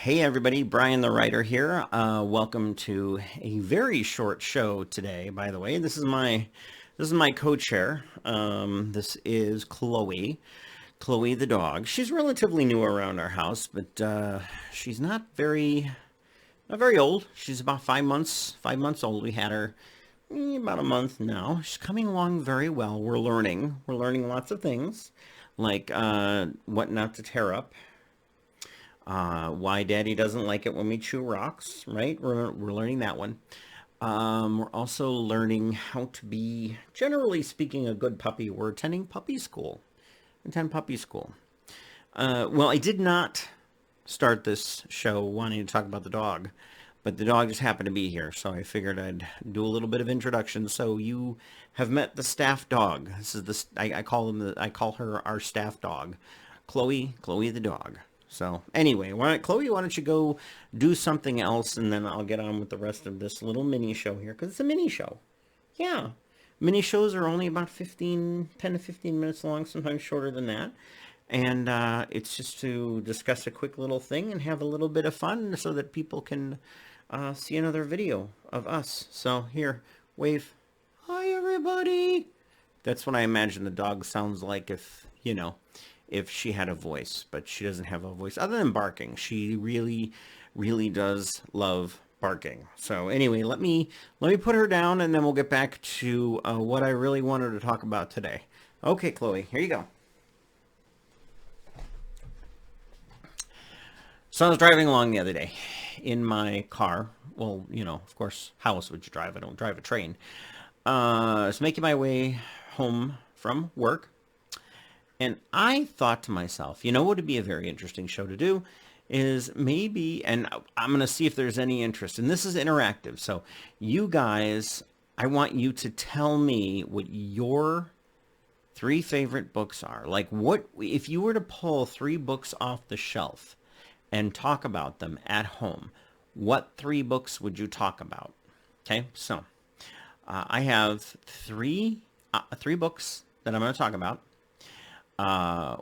Hey everybody, Brian the writer here. Welcome to a very short show today. By the way, this is my co-chair. This is Chloe, Chloe the dog. She's relatively new around our house, but she's not very old. She's about 5 months, 5 months old. We had her about a month now. She's coming along very well. We're learning lots of things, like what not to tear up, why Daddy doesn't like it when we chew rocks, right? We're learning that one. We're also learning how to be, generally speaking, a good puppy. We're attending puppy school. Attend puppy school. Well, I did not start this show wanting to talk about the dog, but the dog just happened to be here, so I figured I'd do a little bit of introduction. So you have met the staff dog. This is I call her our staff dog, Chloe the dog. So anyway, Chloe, why don't you go do something else, and then I'll get on with the rest of this little mini show here, because it's a mini show. Yeah, mini shows are only about 10 to 15 minutes long, sometimes shorter than that. And it's just to discuss a quick little thing and have a little bit of fun so that people can see another video of us. So here, wave. Hi, everybody. That's what I imagine the dog sounds like if she had a voice, but she doesn't have a voice other than barking. She really, really does love barking. So anyway, let me put her down, and then we'll get back to what I really wanted to talk about today. Okay, Chloe, here you go. So I was driving along the other day in my car. Well, of course, how else would you drive? I don't drive a train. I was making my way home from work, and I thought to myself, what would be a very interesting show to do is maybe, and I'm going to see if there's any interest, and this is interactive. So you guys, I want you to tell me what your three favorite books are. Like, what, if you were to pull three books off the shelf and talk about them at home, what three books would you talk about? Okay, so I have three books that I'm going to talk about.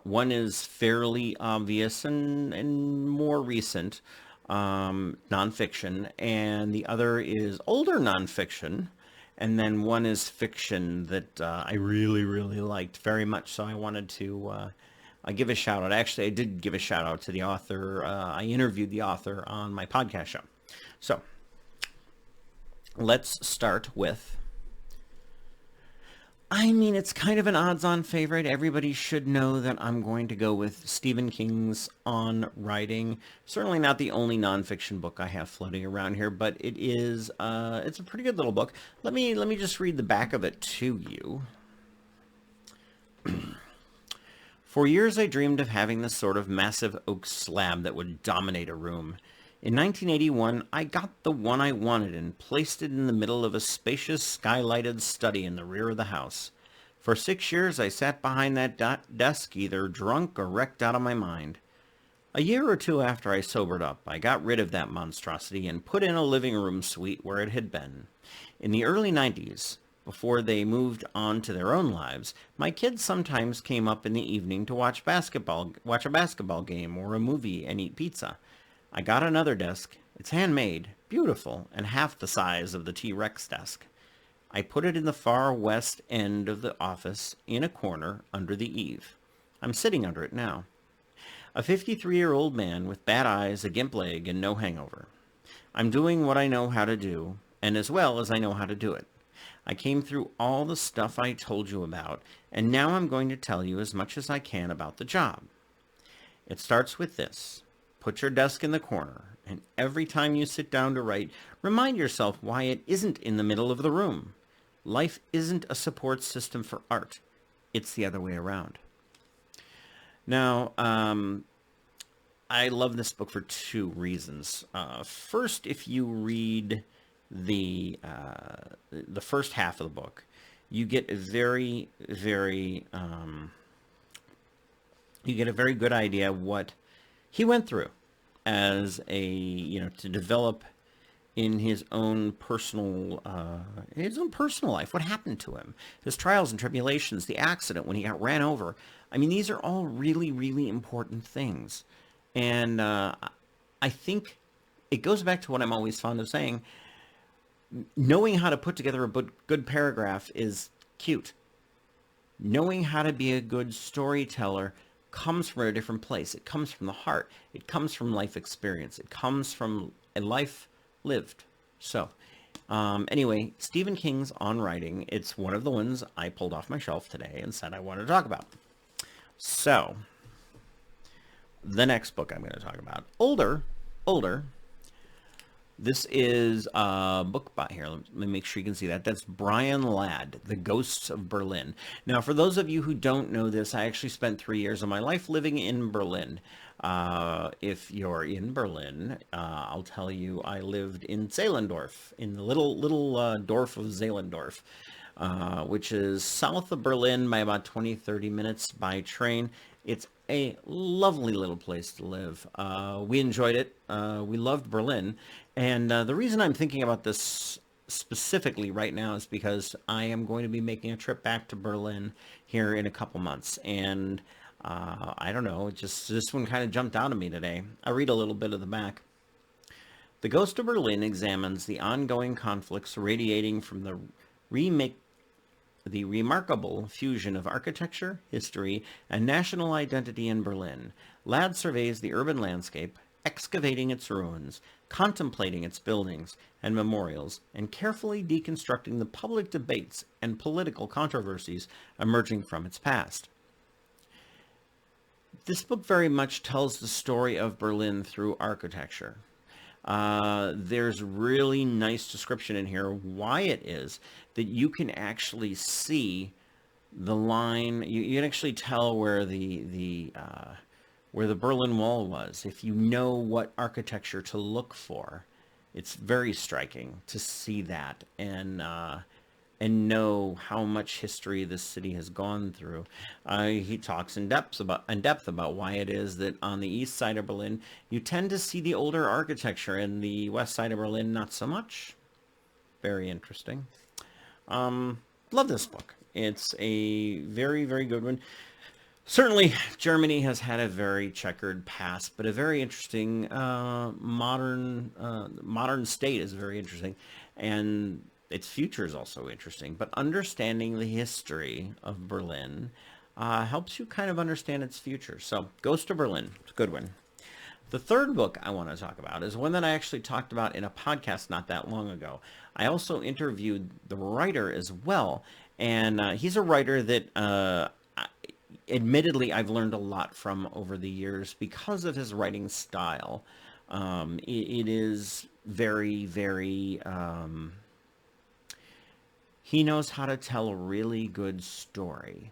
One is fairly obvious and more recent, nonfiction, and the other is older nonfiction, and then one is fiction that I really, really liked very much, so I wanted to give a shout out. Actually, I did give a shout out to the author. I interviewed the author on my podcast show. So let's start with, it's kind of an odds-on favorite. Everybody should know that I'm going to go with Stephen King's On Writing. Certainly not the only nonfiction book I have floating around here, but it is, it's a pretty good little book. Let me just read the back of it to you. For years, I dreamed of having this sort of massive oak slab that would dominate a room. In 1981, I got the one I wanted and placed it in the middle of a spacious, skylighted study in the rear of the house. For 6 years, I sat behind that desk, either drunk or wrecked out of my mind. A year or two after I sobered up, I got rid of that monstrosity and put in a living room suite where it had been. In the early 90s, before they moved on to their own lives, my kids sometimes came up in the evening to watch a basketball game or a movie and eat pizza. I got another desk. It's handmade, beautiful, and half the size of the T-Rex desk. I put it in the far west end of the office in a corner under the eave. I'm sitting under it now. A 53-year-old man with bad eyes, a gimp leg, and no hangover. I'm doing what I know how to do, and as well as I know how to do it. I came through all the stuff I told you about, and now I'm going to tell you as much as I can about the job. It starts with this. Put your desk in the corner, and every time you sit down to write, remind yourself why it isn't in the middle of the room. Life isn't a support system for art. It's the other way around. Now, I love this book for two reasons. First, if you read the first half of the book, you get a very, very good idea of what he went through as to develop in his own personal life, what happened to him, his trials and tribulations, the accident when he got ran over. These are all really, really important things. And I think it goes back to what I'm always fond of saying. Knowing how to put together a good paragraph is cute. Knowing how to be a good storyteller comes from a different place. It comes from the heart. It comes from life experience. It comes from a life lived. So, anyway, Stephen King's On Writing. It's one of the ones I pulled off my shelf today and said I wanted to talk about. So, the next book I'm going to talk about. Older. This is a book by, here, let me make sure you can see that. That's Brian Ladd, The Ghosts of Berlin. Now, for those of you who don't know this, I actually spent 3 years of my life living in Berlin. If you're in Berlin, I'll tell you I lived in Zehlendorf, in the little dorf of Zehlendorf, which is south of Berlin by about 20-30 minutes by train. It's a lovely little place to live. We enjoyed it. We loved Berlin. And the reason I'm thinking about this specifically right now is because I am going to be making a trip back to Berlin here in a couple months. And I don't know, just this one kind of jumped out at me today. I'll read a little bit of the back. The Ghost of Berlin examines the ongoing conflicts radiating from the remarkable fusion of architecture, history, and national identity in Berlin. Ladd surveys the urban landscape, excavating its ruins, contemplating its buildings and memorials, and carefully deconstructing the public debates and political controversies emerging from its past. This book very much tells the story of Berlin through architecture. There's really nice description in here why it is that you can actually see the line. You can actually tell where the Berlin Wall was if you know what architecture to look for. It's very striking to see that and know how much history this city has gone through. He talks in depth about why it is that on the east side of Berlin you tend to see the older architecture, and the west side of Berlin not so much. Very interesting. Love this book. It's a very, very good one. Certainly, Germany has had a very checkered past, but a very interesting modern state is very interesting, and its future is also interesting. But understanding the history of Berlin helps you kind of understand its future. So, Ghost of Berlin, it's a good one. The third book I want to talk about is one that I actually talked about in a podcast not that long ago. I also interviewed the writer as well, and he's a writer that admittedly I've learned a lot from over the years because of his writing style. It is very, very... he knows how to tell a really good story.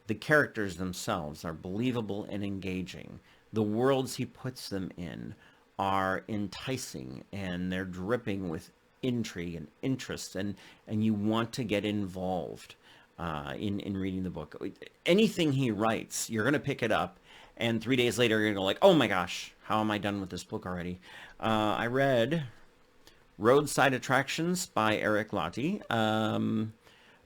The characters themselves are believable and engaging. The worlds he puts them in are enticing, and they're dripping with intrigue and interest, and you want to get involved in reading the book. Anything he writes, you're going to pick it up, and 3 days later, you're going to go like, oh my gosh, how am I done with this book already? I read Roadside Attractions by Eric Lottie.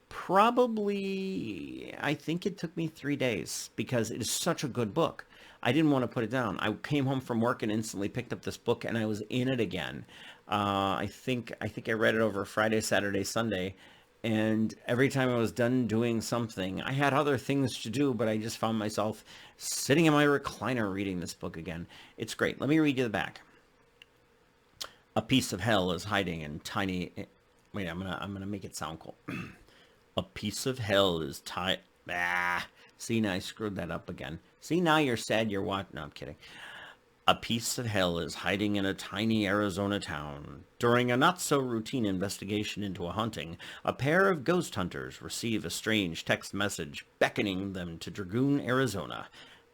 Probably, I think it took me 3 days because it is such a good book. I didn't want to put it down. I came home from work and instantly picked up this book, and I was in it again. I think I read it over Friday, Saturday, Sunday, and every time I was done doing something, I had other things to do, but I just found myself sitting in my recliner reading this book again. It's great. Let me read you the back. A piece of hell is hiding in tiny... Wait, I'm gonna make it sound cool. A piece of hell is See, now I screwed that up again. See, now you're sad you're watching. No, I'm kidding. A piece of hell is hiding in a tiny Arizona town. During a not-so-routine investigation into a haunting, a pair of ghost hunters receive a strange text message beckoning them to Dragoon, Arizona.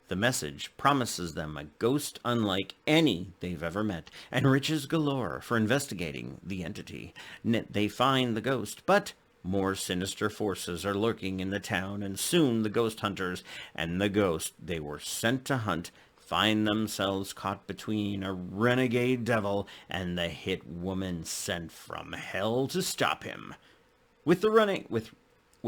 The message promises them a ghost unlike any they've ever met, and riches galore for investigating the entity. They find the ghost, but more sinister forces are lurking in the town, and soon the ghost hunters and the ghost they were sent to hunt find themselves caught between a renegade devil and the hit woman sent from hell to stop him. With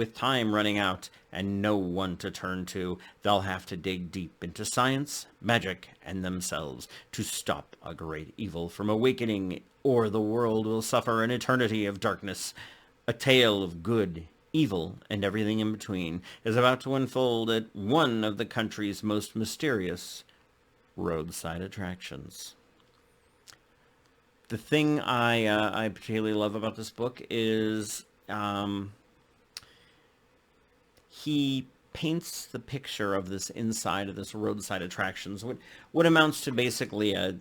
with time running out and no one to turn to, they'll have to dig deep into science, magic, and themselves to stop a great evil from awakening, or the world will suffer an eternity of darkness. A tale of good, evil, and everything in between is about to unfold at one of the country's most mysterious roadside attractions. The thing I particularly love about this book is he paints the picture of this inside of this roadside attractions, what amounts to basically a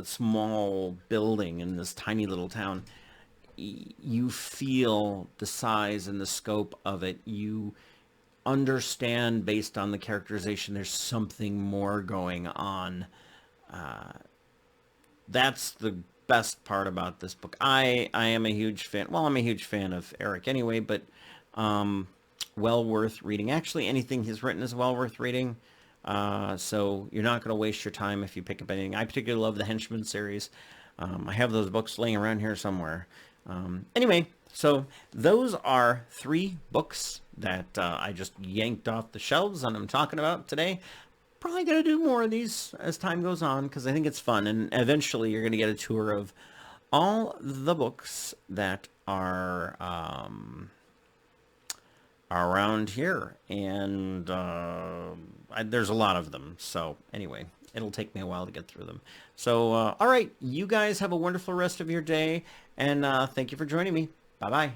small building in this tiny little town. You feel the size and the scope of it. You understand based on the characterization there's something more going on. That's the best part about this book. I am a huge fan. Well, I'm a huge fan of Eric anyway, but well worth reading. Actually, anything he's written is well worth reading. So you're not going to waste your time if you pick up anything. I particularly love the Henchman series. I have those books laying around here somewhere. Anyway, so those are 3 books that I just yanked off the shelves and I'm talking about today. Probably going to do more of these as time goes on because I think it's fun. And eventually you're going to get a tour of all the books that are around here. And there's a lot of them. So anyway, it'll take me a while to get through them. So, all right, you guys have a wonderful rest of your day. And thank you for joining me. Bye-bye.